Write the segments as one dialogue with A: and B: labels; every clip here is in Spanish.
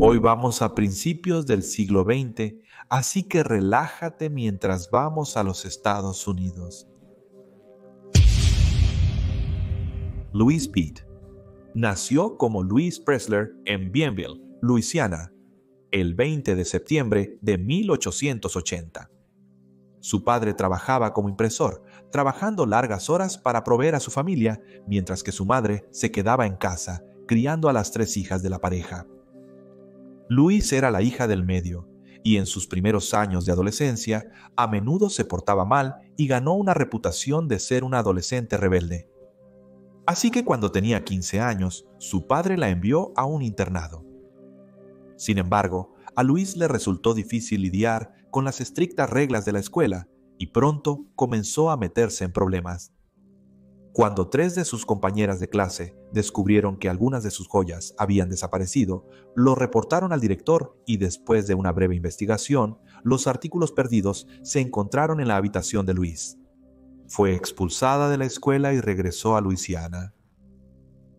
A: Hoy vamos a principios del siglo XX, así que relájate mientras vamos a los Estados Unidos. Louise Pitt nació como Louise Presler en Bienville, Luisiana, el 20 de septiembre de 1880. Su padre trabajaba como impresor, trabajando largas horas para proveer a su familia, mientras que su madre se quedaba en casa, criando a las 3 hijas de la pareja. Louise era la hija del medio, y en sus primeros años de adolescencia a menudo se portaba mal y ganó una reputación de ser una adolescente rebelde. Así que cuando tenía 15 años, su padre la envió a un internado. Sin embargo, a Louise le resultó difícil lidiar con las estrictas reglas de la escuela y pronto comenzó a meterse en problemas. Cuando 3 de sus compañeras de clase descubrieron que algunas de sus joyas habían desaparecido, lo reportaron al director y después de una breve investigación, los artículos perdidos se encontraron en la habitación de Louise. Fue expulsada de la escuela y regresó a Luisiana.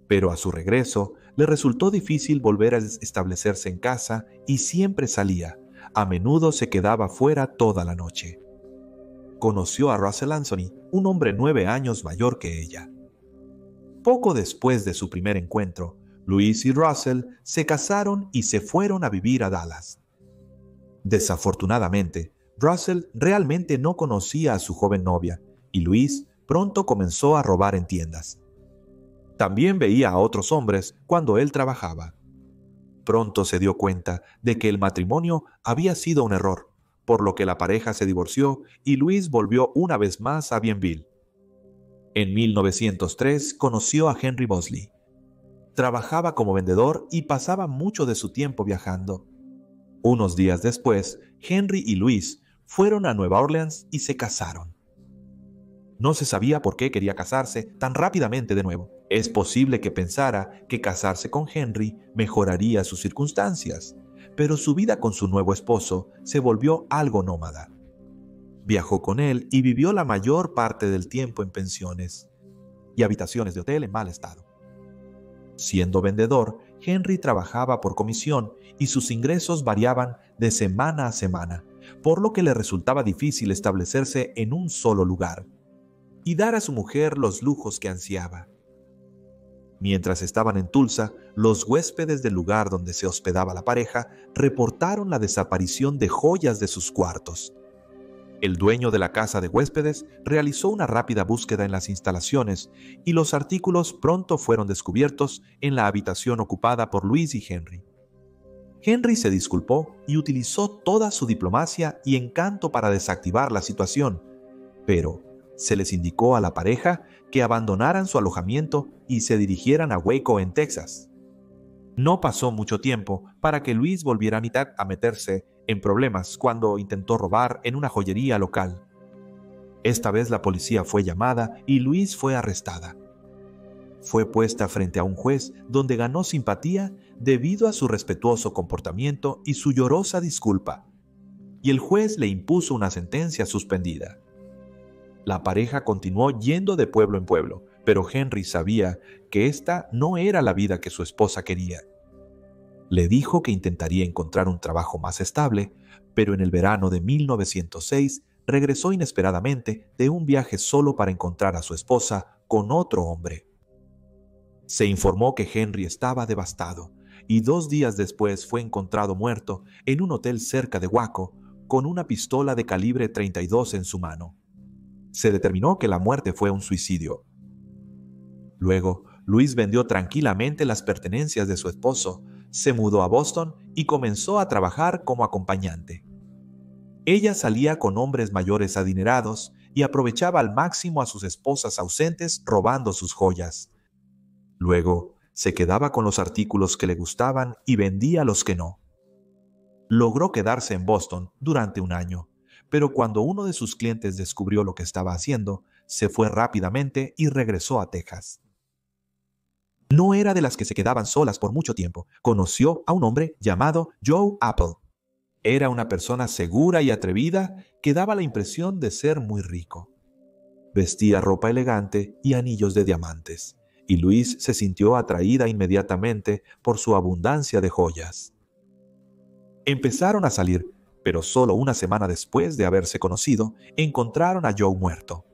A: Pero a su regreso, le resultó difícil volver a establecerse en casa y siempre salía. A menudo se quedaba fuera toda la noche. Conoció a Russell Anthony, un hombre 9 años mayor que ella. Poco después de su primer encuentro, Louise y Russell se casaron y se fueron a vivir a Dallas. Desafortunadamente, Russell realmente no conocía a su joven novia y Louise pronto comenzó a robar en tiendas. También veía a otros hombres cuando él trabajaba. Pronto se dio cuenta de que el matrimonio había sido un error, por lo que la pareja se divorció y Louise volvió una vez más a Bienville. En 1903 conoció a Henry Bosley. Trabajaba como vendedor y pasaba mucho de su tiempo viajando. Unos días después, Henry y Louise fueron a Nueva Orleans y se casaron. No se sabía por qué quería casarse tan rápidamente de nuevo. Es posible que pensara que casarse con Henry mejoraría sus circunstancias, pero su vida con su nuevo esposo se volvió algo nómada. Viajó con él y vivió la mayor parte del tiempo en pensiones y habitaciones de hotel en mal estado. Siendo vendedor, Henry trabajaba por comisión y sus ingresos variaban de semana a semana, por lo que le resultaba difícil establecerse en un solo lugar y dar a su mujer los lujos que ansiaba. Mientras estaban en Tulsa, los huéspedes del lugar donde se hospedaba la pareja reportaron la desaparición de joyas de sus cuartos. El dueño de la casa de huéspedes realizó una rápida búsqueda en las instalaciones y los artículos pronto fueron descubiertos en la habitación ocupada por Louise y Henry. Henry se disculpó y utilizó toda su diplomacia y encanto para desactivar la situación, pero se les indicó a la pareja que abandonaran su alojamiento y se dirigieran a Waco, en Texas. No pasó mucho tiempo para que Louise volviera a meterse en problemas cuando intentó robar en una joyería local. Esta vez la policía fue llamada y Louise fue arrestada. Fue puesta frente a un juez donde ganó simpatía debido a su respetuoso comportamiento y su llorosa disculpa, y el juez le impuso una sentencia suspendida. La pareja continuó yendo de pueblo en pueblo, pero Henry sabía que esta no era la vida que su esposa quería. Le dijo que intentaría encontrar un trabajo más estable, pero en el verano de 1906 regresó inesperadamente de un viaje solo para encontrar a su esposa con otro hombre. Se informó que Henry estaba devastado y 2 días después fue encontrado muerto en un hotel cerca de Waco con una pistola de calibre 32 en su mano. Se determinó que la muerte fue un suicidio. Luego, Louise vendió tranquilamente las pertenencias de su esposo, se mudó a Boston y comenzó a trabajar como acompañante. Ella salía con hombres mayores adinerados y aprovechaba al máximo a sus esposas ausentes robando sus joyas. Luego, se quedaba con los artículos que le gustaban y vendía los que no. Logró quedarse en Boston durante un año, pero cuando uno de sus clientes descubrió lo que estaba haciendo, se fue rápidamente y regresó a Texas. No era de las que se quedaban solas por mucho tiempo. Conoció a un hombre llamado Joe Apple. Era una persona segura y atrevida que daba la impresión de ser muy rico. Vestía ropa elegante y anillos de diamantes, y Louise se sintió atraída inmediatamente por su abundancia de joyas. Empezaron a salir, pero solo una semana después de haberse conocido, encontraron a Joe muerto.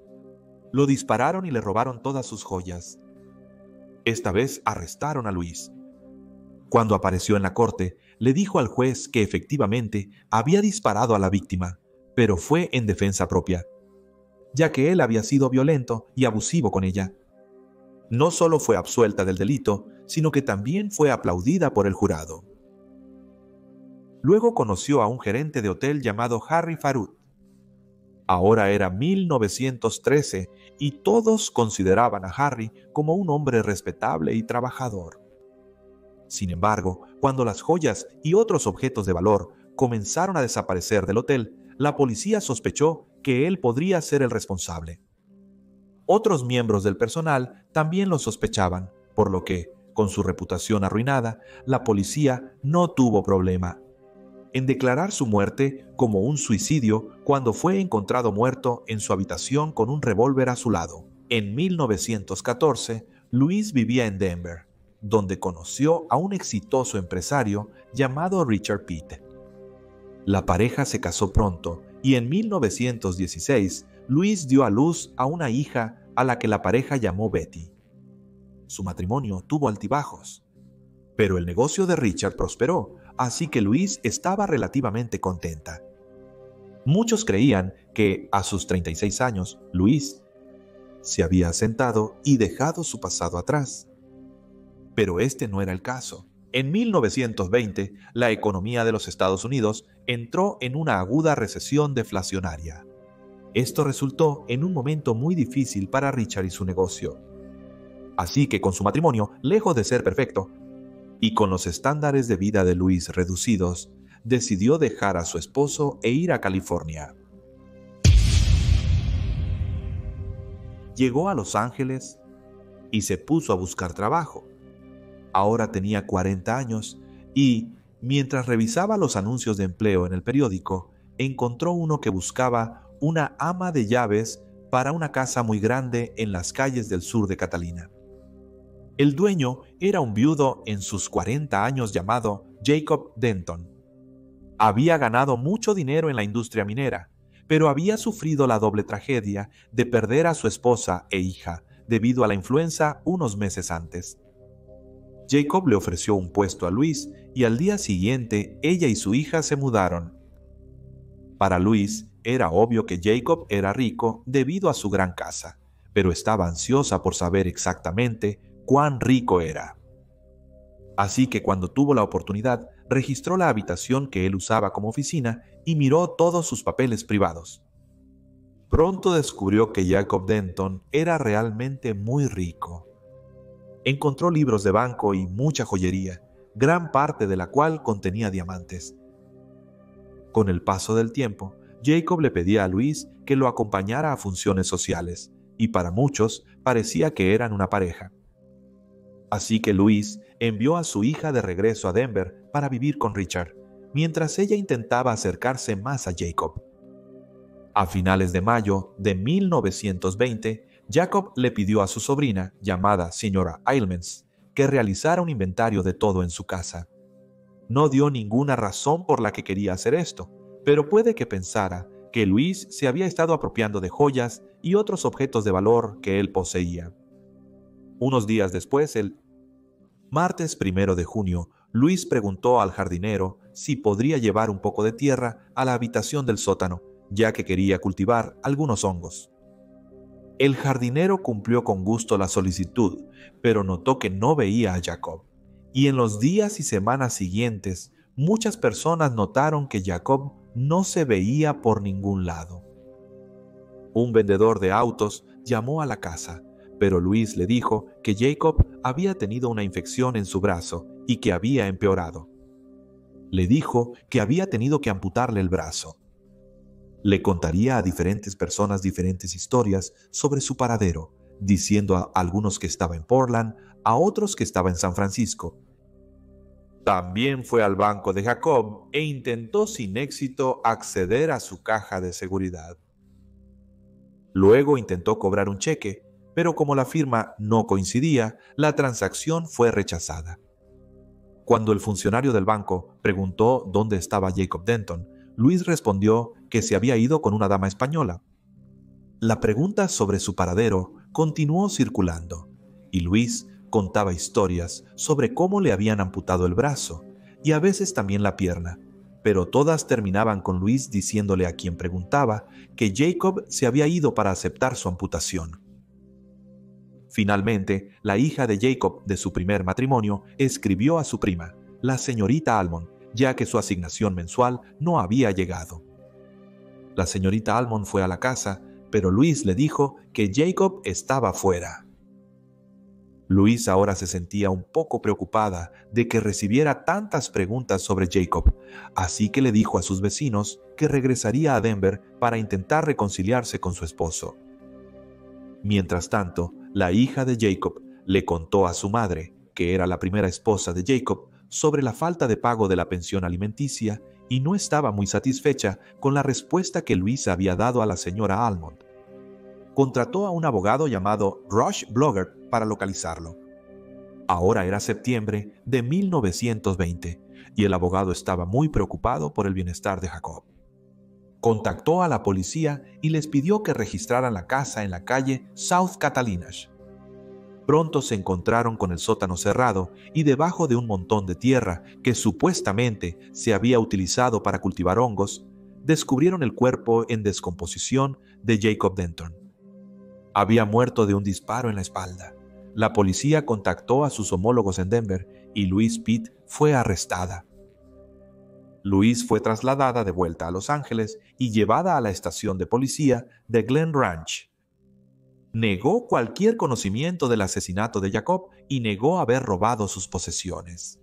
A: Lo dispararon y le robaron todas sus joyas. Esta vez arrestaron a Luis. Cuando apareció en la corte, le dijo al juez que efectivamente había disparado a la víctima, pero fue en defensa propia, ya que él había sido violento y abusivo con ella. No solo fue absuelta del delito, sino que también fue aplaudida por el jurado. Luego conoció a un gerente de hotel llamado Harry Farud. Ahora era 1913 y todos consideraban a Harry como un hombre respetable y trabajador. Sin embargo, cuando las joyas y otros objetos de valor comenzaron a desaparecer del hotel, la policía sospechó que él podría ser el responsable. Otros miembros del personal también lo sospechaban, por lo que, con su reputación arruinada, la policía no tuvo problema en declarar su muerte como un suicidio cuando fue encontrado muerto en su habitación con un revólver a su lado. En 1914, Luis vivía en Denver, donde conoció a un exitoso empresario llamado Richard Pitt. La pareja se casó pronto y en 1916 Luis dio a luz a una hija a la que la pareja llamó Betty. Su matrimonio tuvo altibajos, pero el negocio de Richard prosperó, así que Luis estaba relativamente contenta. Muchos creían que, a sus 36 años, Luis se había asentado y dejado su pasado atrás. Pero este no era el caso. En 1920, la economía de los Estados Unidos entró en una aguda recesión deflacionaria. Esto resultó en un momento muy difícil para Richard y su negocio. Así que con su matrimonio, lejos de ser perfecto, y con los estándares de vida de Luis reducidos, decidió dejar a su esposo e ir a California. Llegó a Los Ángeles y se puso a buscar trabajo. Ahora tenía 40 años y, mientras revisaba los anuncios de empleo en el periódico, encontró uno que buscaba una ama de llaves para una casa muy grande en las calles del sur de Catalina. El dueño era un viudo en sus 40 años llamado Jacob Denton. Había ganado mucho dinero en la industria minera, pero había sufrido la doble tragedia de perder a su esposa e hija debido a la influenza unos meses antes. Jacob le ofreció un puesto a Luis y al día siguiente ella y su hija se mudaron. Para Luis era obvio que Jacob era rico debido a su gran casa, pero estaba ansiosa por saber exactamente cuán rico era. Así que cuando tuvo la oportunidad, registró la habitación que él usaba como oficina y miró todos sus papeles privados. Pronto descubrió que Jacob Denton era realmente muy rico. Encontró libros de banco y mucha joyería, gran parte de la cual contenía diamantes. Con el paso del tiempo, Jacob le pedía a Luis que lo acompañara a funciones sociales, y para muchos parecía que eran una pareja. Así que Luis envió a su hija de regreso a Denver para vivir con Richard, mientras ella intentaba acercarse más a Jacob. A finales de mayo de 1920, Jacob le pidió a su sobrina, llamada señora Ailmans, que realizara un inventario de todo en su casa. No dio ninguna razón por la que quería hacer esto, pero puede que pensara que Luis se había estado apropiando de joyas y otros objetos de valor que él poseía. Unos días después, el martes 1 de junio, Luis preguntó al jardinero si podría llevar un poco de tierra a la habitación del sótano, ya que quería cultivar algunos hongos. El jardinero cumplió con gusto la solicitud, pero notó que no veía a Jacob. Y en los días y semanas siguientes, muchas personas notaron que Jacob no se veía por ningún lado. Un vendedor de autos llamó a la casa, pero Luis le dijo que Jacob había tenido una infección en su brazo y que había empeorado. Le dijo que había tenido que amputarle el brazo. Le contaría a diferentes personas diferentes historias sobre su paradero, diciendo a algunos que estaba en Portland, a otros que estaba en San Francisco. También fue al banco de Jacob e intentó sin éxito acceder a su caja de seguridad. Luego intentó cobrar un cheque, pero como la firma no coincidía, la transacción fue rechazada. Cuando el funcionario del banco preguntó dónde estaba Jacob Denton, Luis respondió que se había ido con una dama española. La pregunta sobre su paradero continuó circulando, y Luis contaba historias sobre cómo le habían amputado el brazo y a veces también la pierna, pero todas terminaban con Luis diciéndole a quien preguntaba que Jacob se había ido para aceptar su amputación. Finalmente, la hija de Jacob de su primer matrimonio escribió a su prima, la señorita Almond, ya que su asignación mensual no había llegado. La señorita Almond fue a la casa, pero Luis le dijo que Jacob estaba fuera. Luis ahora se sentía un poco preocupada de que recibiera tantas preguntas sobre Jacob, así que le dijo a sus vecinos que regresaría a Denver para intentar reconciliarse con su esposo. Mientras tanto, la hija de Jacob le contó a su madre, que era la primera esposa de Jacob, sobre la falta de pago de la pensión alimenticia y no estaba muy satisfecha con la respuesta que Luis había dado a la señora Almond. Contrató a un abogado llamado Rush Blogger para localizarlo. Ahora era septiembre de 1920 y el abogado estaba muy preocupado por el bienestar de Jacob. Contactó a la policía y les pidió que registraran la casa en la calle South Catalinas. Pronto se encontraron con el sótano cerrado y debajo de un montón de tierra que supuestamente se había utilizado para cultivar hongos, descubrieron el cuerpo en descomposición de Jacob Denton. Había muerto de un disparo en la espalda. La policía contactó a sus homólogos en Denver y Louise Pitt fue arrestada. Louise fue trasladada de vuelta a Los Ángeles y llevada a la estación de policía de Glen Ranch. Negó cualquier conocimiento del asesinato de Jacob y negó haber robado sus posesiones.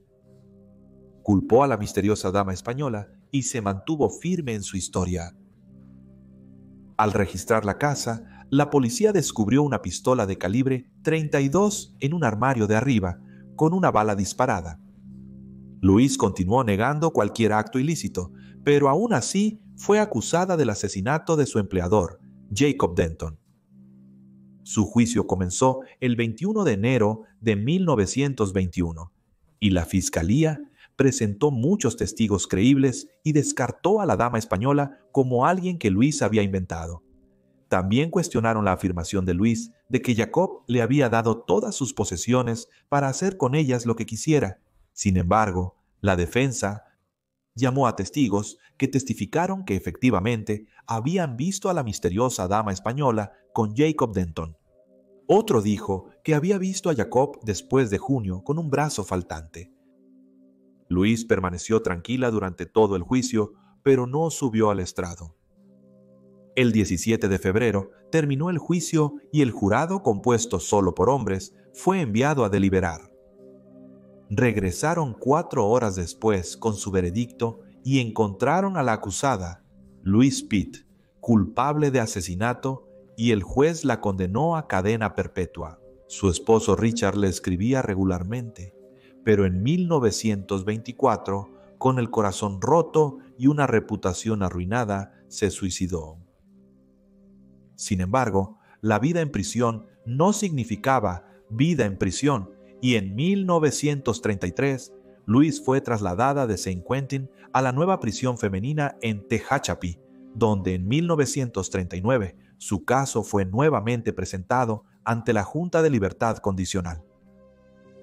A: Culpó a la misteriosa dama española y se mantuvo firme en su historia. Al registrar la casa, la policía descubrió una pistola de calibre .32 en un armario de arriba, con una bala disparada. Louise continuó negando cualquier acto ilícito, pero aún así fue acusada del asesinato de su empleador, Jacob Denton. Su juicio comenzó el 21 de enero de 1921 y la fiscalía presentó muchos testigos creíbles y descartó a la dama española como alguien que Luis había inventado. También cuestionaron la afirmación de Luis de que Jacob le había dado todas sus posesiones para hacer con ellas lo que quisiera. Sin embargo, la defensa llamó a testigos que testificaron que efectivamente habían visto a la misteriosa dama española con Jacob Denton. Otro dijo que había visto a Jacob después de junio con un brazo faltante. Louise permaneció tranquila durante todo el juicio, pero no subió al estrado. El 17 de febrero terminó el juicio y el jurado, compuesto solo por hombres, fue enviado a deliberar. Regresaron 4 horas después con su veredicto y encontraron a la acusada, Louise Pitt, culpable de asesinato, y el juez la condenó a cadena perpetua. Su esposo Richard le escribía regularmente, pero en 1924, con el corazón roto y una reputación arruinada, se suicidó. Sin embargo, la vida en prisión no significaba vida en prisión, y en 1933, Louise fue trasladada de San Quentin a la nueva prisión femenina en Tehachapi, donde en 1939 su caso fue nuevamente presentado ante la Junta de Libertad Condicional.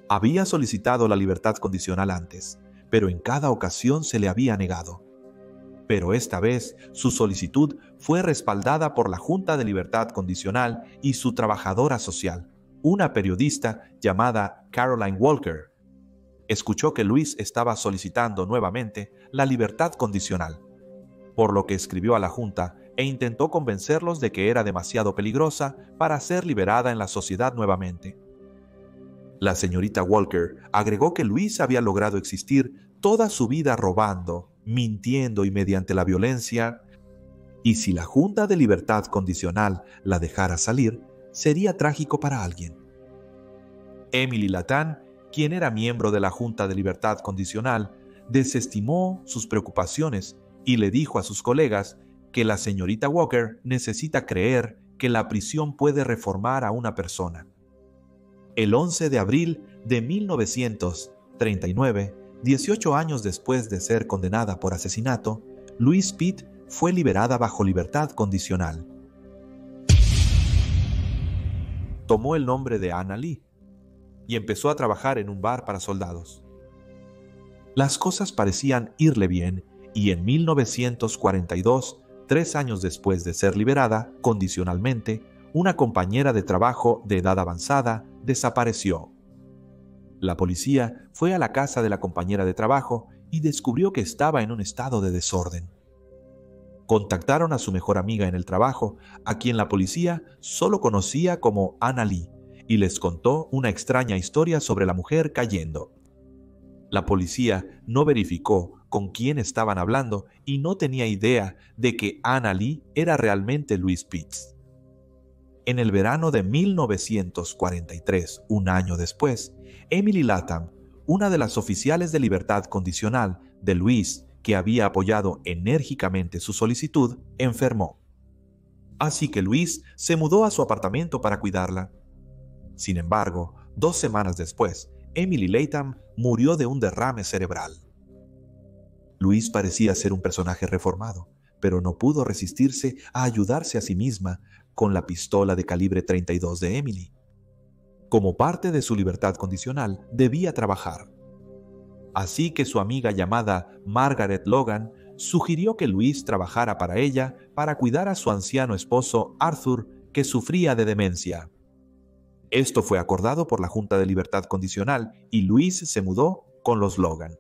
A: Había solicitado la libertad condicional antes, pero en cada ocasión se le había negado. Pero esta vez su solicitud fue respaldada por la Junta de Libertad Condicional y su trabajadora social, una periodista llamada Caroline Walker. Escuchó que Luis estaba solicitando nuevamente la libertad condicional, por lo que escribió a la Junta e intentó convencerlos de que era demasiado peligrosa para ser liberada en la sociedad nuevamente. La señorita Walker agregó que Luis había logrado existir toda su vida robando, mintiendo y mediante la violencia, y si la Junta de Libertad Condicional la dejara salir, sería trágico para alguien. Emily Latán, quien era miembro de la Junta de Libertad Condicional, desestimó sus preocupaciones y le dijo a sus colegas que la señorita Walker necesita creer que la prisión puede reformar a una persona. El 11 de abril de 1939, 18 años después de ser condenada por asesinato, Louise Pitt fue liberada bajo libertad condicional. Tomó el nombre de Anna Lee y empezó a trabajar en un bar para soldados. Las cosas parecían irle bien y en 1942, 3 años después de ser liberada condicionalmente, una compañera de trabajo de edad avanzada desapareció. La policía fue a la casa de la compañera de trabajo y descubrió que estaba en un estado de desorden. Contactaron a su mejor amiga en el trabajo, a quien la policía solo conocía como Anna Lee, y les contó una extraña historia sobre la mujer cayendo. La policía no verificó con quién estaban hablando y no tenía idea de que Anna Lee era realmente Louise Pitt. En el verano de 1943, un año después, Emily Latham, una de las oficiales de libertad condicional de Louise, que había apoyado enérgicamente su solicitud, enfermó. Así que Louise se mudó a su apartamento para cuidarla. Sin embargo, 2 semanas después, Emily Latham murió de un derrame cerebral. Louise parecía ser un personaje reformado, pero no pudo resistirse a ayudarse a sí misma con la pistola de calibre 32 de Emily. Como parte de su libertad condicional, debía trabajar. Así que su amiga llamada Margaret Logan sugirió que Louise trabajara para ella para cuidar a su anciano esposo Arthur, que sufría de demencia. Esto fue acordado por la Junta de Libertad Condicional y Louise se mudó con los Logan.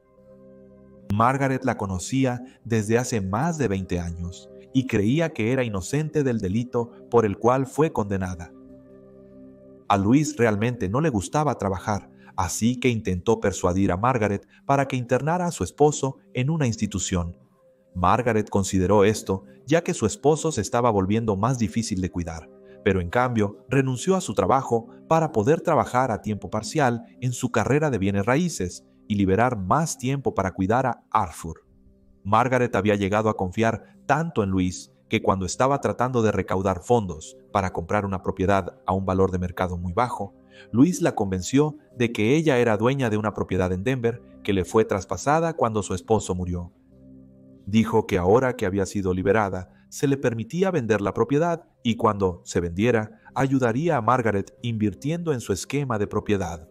A: Margaret la conocía desde hace más de 20 años y creía que era inocente del delito por el cual fue condenada. A Louise realmente no le gustaba trabajar, así que intentó persuadir a Margaret para que internara a su esposo en una institución. Margaret consideró esto, ya que su esposo se estaba volviendo más difícil de cuidar, pero en cambio renunció a su trabajo para poder trabajar a tiempo parcial en su carrera de bienes raíces y liberar más tiempo para cuidar a Arthur. Margaret había llegado a confiar tanto en Louise que cuando estaba tratando de recaudar fondos para comprar una propiedad a un valor de mercado muy bajo, Louise la convenció de que ella era dueña de una propiedad en Denver que le fue traspasada cuando su esposo murió. Dijo que ahora que había sido liberada, se le permitía vender la propiedad y cuando se vendiera, ayudaría a Margaret invirtiendo en su esquema de propiedad.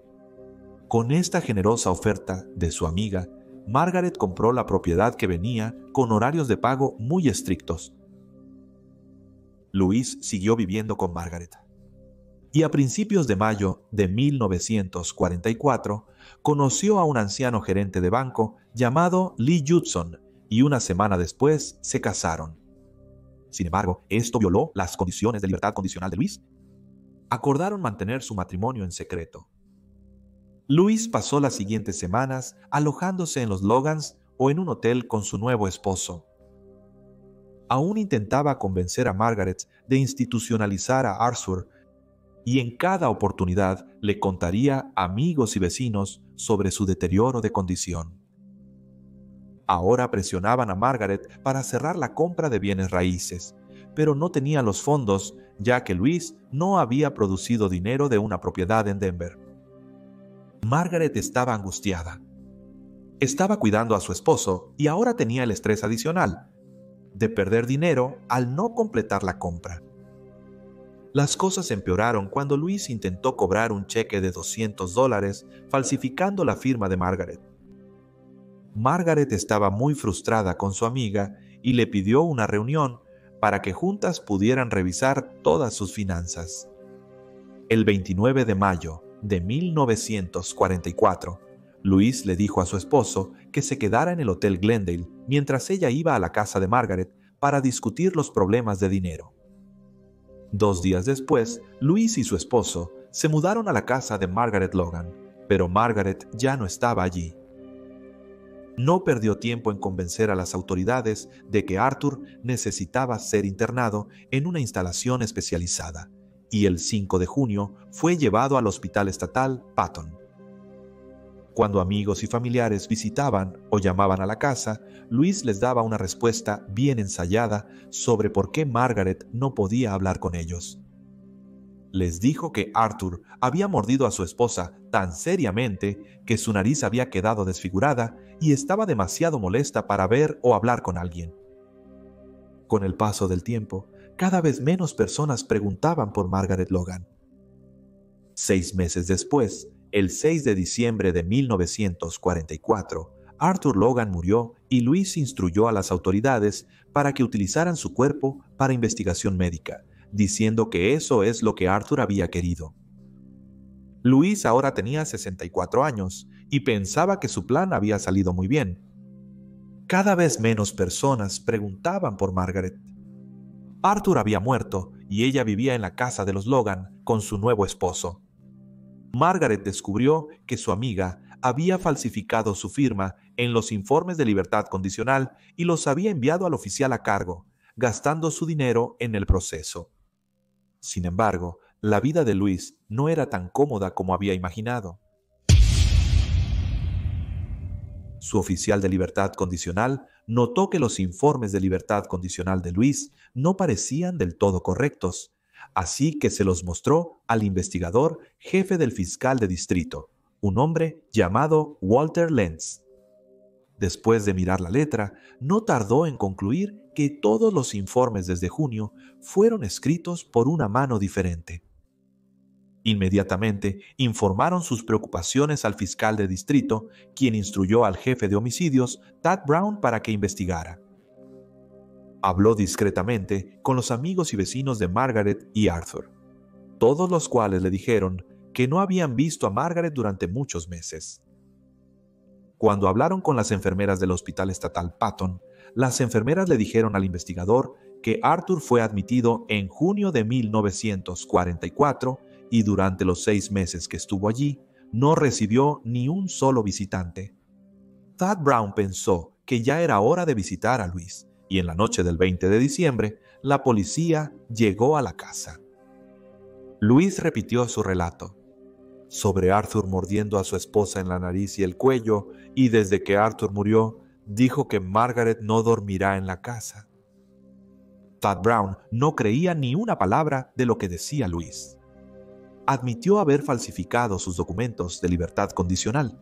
A: Con esta generosa oferta de su amiga, Margaret compró la propiedad que venía con horarios de pago muy estrictos. Louise siguió viviendo con Margaret. Y a principios de mayo de 1944, conoció a un anciano gerente de banco llamado Lee Judson y una semana después se casaron. Sin embargo, esto violó las condiciones de libertad condicional de Louise. Acordaron mantener su matrimonio en secreto. Louise pasó las siguientes semanas alojándose en los Logans o en un hotel con su nuevo esposo. Aún intentaba convencer a Margaret de institucionalizar a Arthur y en cada oportunidad le contaría a amigos y vecinos sobre su deterioro de condición. Ahora presionaban a Margaret para cerrar la compra de bienes raíces, pero no tenía los fondos ya que Louise no había producido dinero de una propiedad en Denver. Margaret estaba angustiada. Estaba cuidando a su esposo y ahora tenía el estrés adicional de perder dinero al no completar la compra. Las cosas empeoraron cuando Louise intentó cobrar un cheque de $200 falsificando la firma de Margaret. Margaret estaba muy frustrada con su amiga y le pidió una reunión para que juntas pudieran revisar todas sus finanzas. El 29 de mayo de 1944, Louise le dijo a su esposo que se quedara en el Hotel Glendale mientras ella iba a la casa de Margaret para discutir los problemas de dinero. 2 días después, Louise y su esposo se mudaron a la casa de Margaret Logan, pero Margaret ya no estaba allí. No perdió tiempo en convencer a las autoridades de que Arthur necesitaba ser internado en una instalación especializada, y el 5 de junio fue llevado al Hospital Estatal Patton. Cuando amigos y familiares visitaban o llamaban a la casa, Louise les daba una respuesta bien ensayada sobre por qué Margaret no podía hablar con ellos. Les dijo que Arthur había mordido a su esposa tan seriamente que su nariz había quedado desfigurada y estaba demasiado molesta para ver o hablar con alguien. Con el paso del tiempo, cada vez menos personas preguntaban por Margaret Logan. 6 meses después, el 6 de diciembre de 1944, Arthur Logan murió y Louise instruyó a las autoridades para que utilizaran su cuerpo para investigación médica, diciendo que eso es lo que Arthur había querido. Louise ahora tenía 64 años y pensaba que su plan había salido muy bien. Cada vez menos personas preguntaban por Margaret. Arthur había muerto y ella vivía en la casa de los Logan con su nuevo esposo. Margaret descubrió que su amiga había falsificado su firma en los informes de libertad condicional y los había enviado al oficial a cargo, gastando su dinero en el proceso. Sin embargo, la vida de Louise no era tan cómoda como había imaginado. Su oficial de libertad condicional notó que los informes de libertad condicional de Louise no parecían del todo correctos, así que se los mostró al investigador jefe del fiscal de distrito, un hombre llamado Walter Lenz. Después de mirar la letra, no tardó en concluir que todos los informes desde junio fueron escritos por una mano diferente. Inmediatamente informaron sus preocupaciones al fiscal de distrito, quien instruyó al jefe de homicidios, Tad Brown, para que investigara. Habló discretamente con los amigos y vecinos de Margaret y Arthur, todos los cuales le dijeron que no habían visto a Margaret durante muchos meses. Cuando hablaron con las enfermeras del Hospital Estatal Patton, las enfermeras le dijeron al investigador que Arthur fue admitido en junio de 1944 y durante los 6 meses que estuvo allí, no recibió ni un solo visitante. Tad Brown pensó que ya era hora de visitar a Louise, y en la noche del 20 de diciembre, la policía llegó a la casa. Louise repitió su relato sobre Arthur mordiendo a su esposa en la nariz y el cuello, y desde que Arthur murió, dijo que Margaret no dormirá en la casa. Tad Brown no creía ni una palabra de lo que decía Louise. Admitió haber falsificado sus documentos de libertad condicional,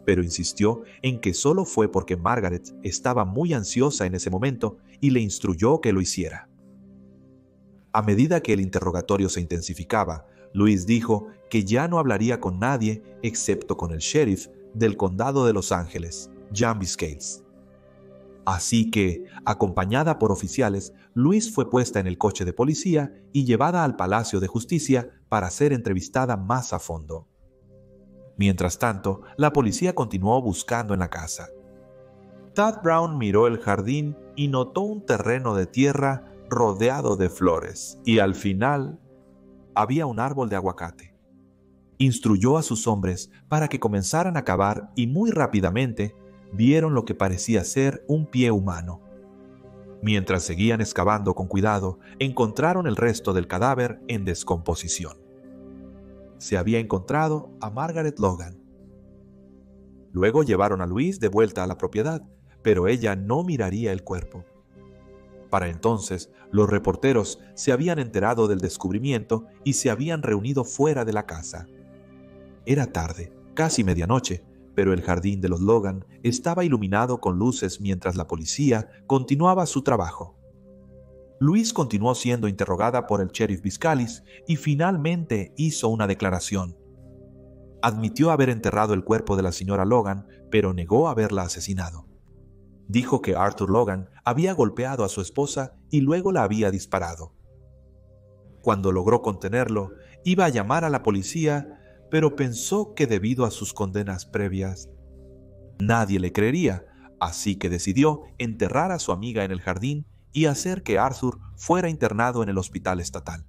A: pero insistió en que solo fue porque Margaret estaba muy ansiosa en ese momento y le instruyó que lo hiciera. A medida que el interrogatorio se intensificaba, Louise dijo que ya no hablaría con nadie excepto con el sheriff del condado de Los Ángeles, Jambi Scales. Así que, acompañada por oficiales, Louise fue puesta en el coche de policía y llevada al Palacio de Justicia para ser entrevistada más a fondo. Mientras tanto, la policía continuó buscando en la casa. Tad Brown miró el jardín y notó un terreno de tierra rodeado de flores, y al final había un árbol de aguacate. Instruyó a sus hombres para que comenzaran a cavar y muy rápidamente vieron lo que parecía ser un pie humano. Mientras seguían excavando con cuidado, encontraron el resto del cadáver en descomposición. Se había encontrado a Margaret Logan. Luego llevaron a Louise de vuelta a la propiedad, pero ella no miraría el cuerpo. Para entonces, los reporteros se habían enterado del descubrimiento y se habían reunido fuera de la casa. Era tarde, casi medianoche, pero el jardín de los Logan estaba iluminado con luces mientras la policía continuaba su trabajo. Louise continuó siendo interrogada por el sheriff Biscalis y finalmente hizo una declaración. Admitió haber enterrado el cuerpo de la señora Logan, pero negó haberla asesinado. Dijo que Arthur Logan había golpeado a su esposa y luego la había disparado. Cuando logró contenerlo, iba a llamar a la policía, pero pensó que debido a sus condenas previas, nadie le creería, así que decidió enterrar a su amiga en el jardín y hacer que Arthur fuera internado en el hospital estatal.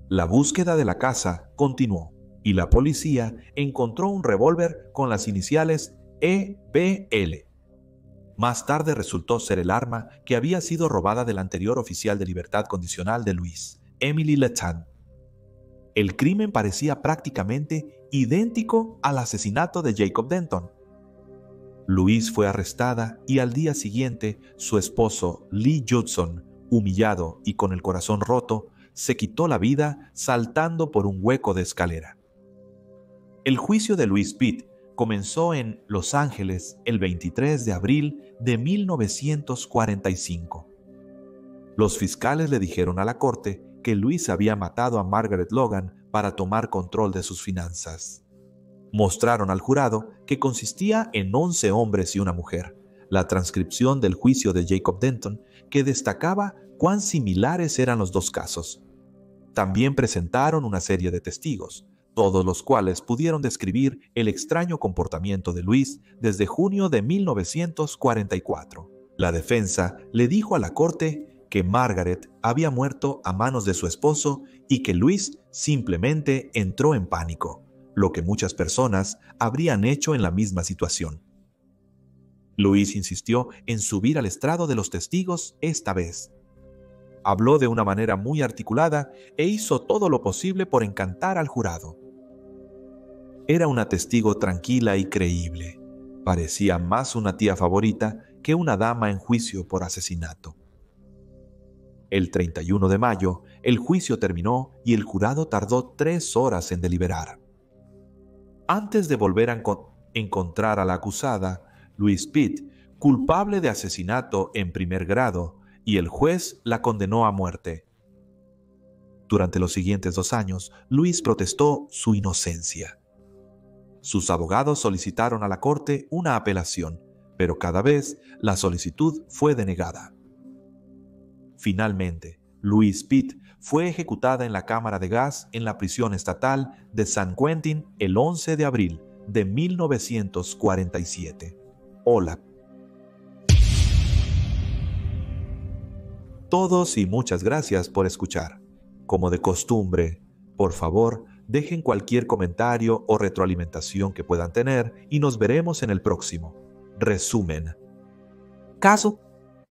A: La búsqueda de la casa continuó y la policía encontró un revólver con las iniciales EBL. Más tarde resultó ser el arma que había sido robada del anterior oficial de libertad condicional de Louise, Emily Letang. El crimen parecía prácticamente idéntico al asesinato de Jacob Denton. Louise fue arrestada y al día siguiente su esposo Lee Judson, humillado y con el corazón roto, se quitó la vida saltando por un hueco de escalera. El juicio de Louis Pitt comenzó en Los Ángeles el 23 de abril de 1945. Los fiscales le dijeron a la corte que Louis había matado a Margaret Logan para tomar control de sus finanzas. Mostraron al jurado que consistía en 11 hombres y una mujer, la transcripción del juicio de Jacob Denton, que destacaba cuán similares eran los dos casos. También presentaron una serie de testigos, todos los cuales pudieron describir el extraño comportamiento de Louis desde junio de 1944. La defensa le dijo a la corte que Margaret había muerto a manos de su esposo y que Louis simplemente entró en pánico, lo que muchas personas habrían hecho en la misma situación. Louis insistió en subir al estrado de los testigos esta vez. Habló de una manera muy articulada e hizo todo lo posible por encantar al jurado. Era una testigo tranquila y creíble. Parecía más una tía favorita que una dama en juicio por asesinato. El 31 de mayo, el juicio terminó y el jurado tardó 3 horas en deliberar. Antes de volver a encontrar a la acusada, Louis Pitt, culpable de asesinato en primer grado, y el juez la condenó a muerte. Durante los siguientes 2 años, Louis protestó su inocencia. Sus abogados solicitaron a la corte una apelación, pero cada vez la solicitud fue denegada. Finalmente, Louis Pitt fue ejecutada en la cámara de gas en la prisión estatal de San Quentin el 11 de abril de 1947. Hola. Todos y muchas gracias por escuchar. Como de costumbre, por favor, dejen cualquier comentario o retroalimentación que puedan tener y nos veremos en el próximo. Resumen. Caso